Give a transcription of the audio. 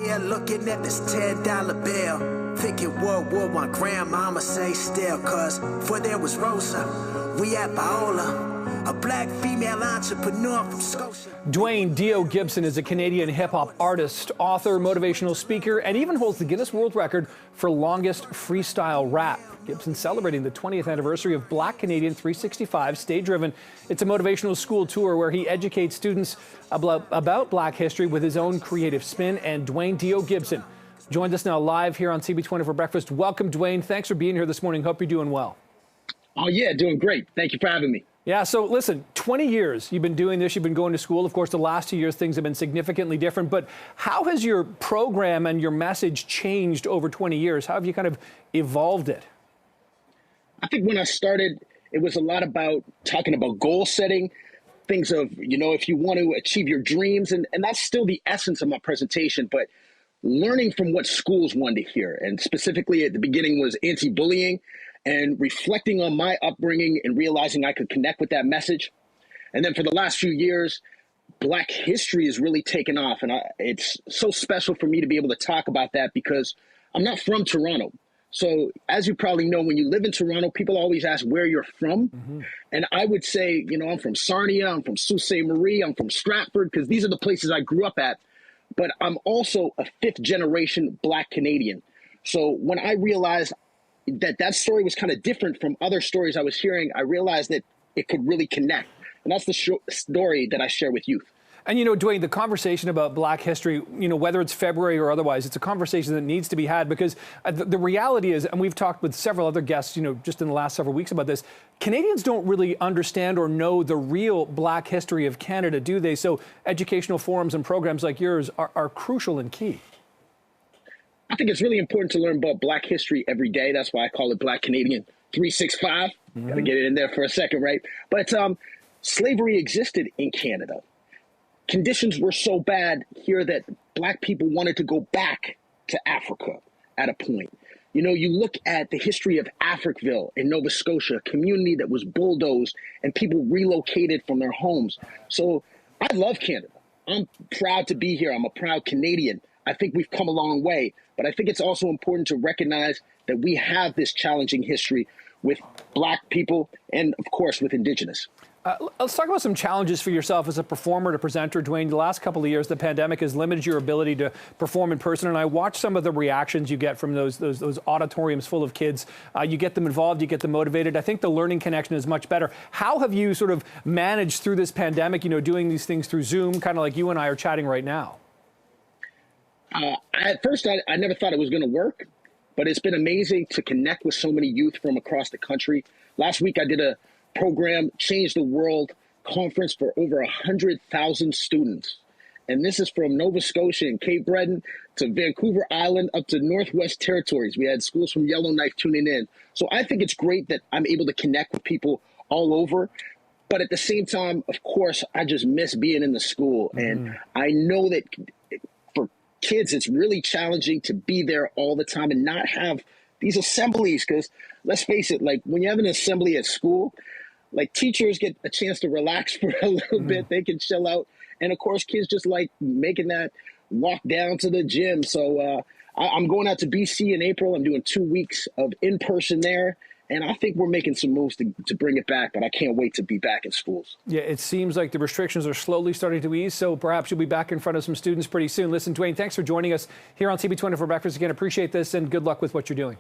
here looking at this $10 bill, thinking what would my grandmama say still, cause before there was Rosa, we had Paola, a black female entrepreneur from Scotia. Duane Gibson is a Canadian hip-hop artist, author, motivational speaker, and even holds the Guinness World Record for longest freestyle rap. Gibson's celebrating the 20th anniversary of Black Canadian 365 Stay Driven. It's a motivational school tour where he educates students about Black history with his own creative spin. And Duane Gibson joins us now live here on CP24 Breakfast. Welcome, Duane. Thanks for being here this morning. Hope you're doing well. Oh, yeah, doing great. Thank you for having me. Yeah, so listen, 20 years you've been doing this, you've been going to school. Of course, the last 2 years, things have been significantly different. But how has your program and your message changed over 20 years? How have you kind of evolved it? I think when I started, it was a lot about talking about goal setting, things of, if you want to achieve your dreams. And that's still the essence of my presentation. But learning from what schools wanted to hear, and specifically at the beginning was anti-bullying, and reflecting on my upbringing and realizing I could connect with that message. And then for the last few years, Black history has really taken off. And it's so special for me to be able to talk about that because I'm not from Toronto. So as you probably know, when you live in Toronto, people always ask where you're from. Mm-hmm. And I would say, I'm from Sarnia, I'm from Sault Ste. Marie, I'm from Stratford, because these are the places I grew up at. But I'm also a fifth generation Black Canadian. So when I realized that story was kind of different from other stories I was hearing, I realized that it could really connect. And that's the story that I share with youth. And, Duane, the conversation about Black history, whether it's February or otherwise, it's a conversation that needs to be had because the reality is, and we've talked with several other guests, just in the last several weeks about this, Canadians don't really understand or know the real Black history of Canada, do they? So educational forums and programs like yours are crucial and key. I think it's really important to learn about Black history every day. That's why I call it Black Canadian 365. Mm-hmm. Got to get it in there for a second, right? But slavery existed in Canada. Conditions were so bad here that Black people wanted to go back to Africa at a point. You look at the history of Africville in Nova Scotia, a community that was bulldozed and people relocated from their homes. So I love Canada. I'm proud to be here. I'm a proud Canadian. I think we've come a long way, but I think it's also important to recognize that we have this challenging history with Black people and, of course, with Indigenous. Let's talk about some challenges for yourself as a performer, to presenter, Duane. The last couple of years, the pandemic has limited your ability to perform in person, and I watch some of the reactions you get from those auditoriums full of kids. You get them involved, you get them motivated. I think the learning connection is much better. How have you sort of managed through this pandemic, doing these things through Zoom, kind of like you and I are chatting right now? At first, I never thought it was going to work, but it's been amazing to connect with so many youth from across the country. Last week, I did a program, Change the World conference for over 100,000 students. And this is from Nova Scotia and Cape Breton to Vancouver Island up to Northwest Territories. We had schools from Yellowknife tuning in. So I think it's great that I'm able to connect with people all over. But at the same time, of course, I just miss being in the school. Mm-hmm. And I know that for kids, it's really challenging to be there all the time and not have these assemblies. Because let's face it, like when you have an assembly at school, like teachers get a chance to relax for a little bit. They can chill out. And of course, kids just like making that walk down to the gym. So I'm going out to BC in April. I'm doing 2 weeks of in-person there. And I think we're making some moves to bring it back, but I can't wait to be back in schools. Yeah, it seems like the restrictions are slowly starting to ease, so perhaps you'll be back in front of some students pretty soon. Listen, Duane, thanks for joining us here on CP24 Breakfast. Again, appreciate this, and good luck with what you're doing.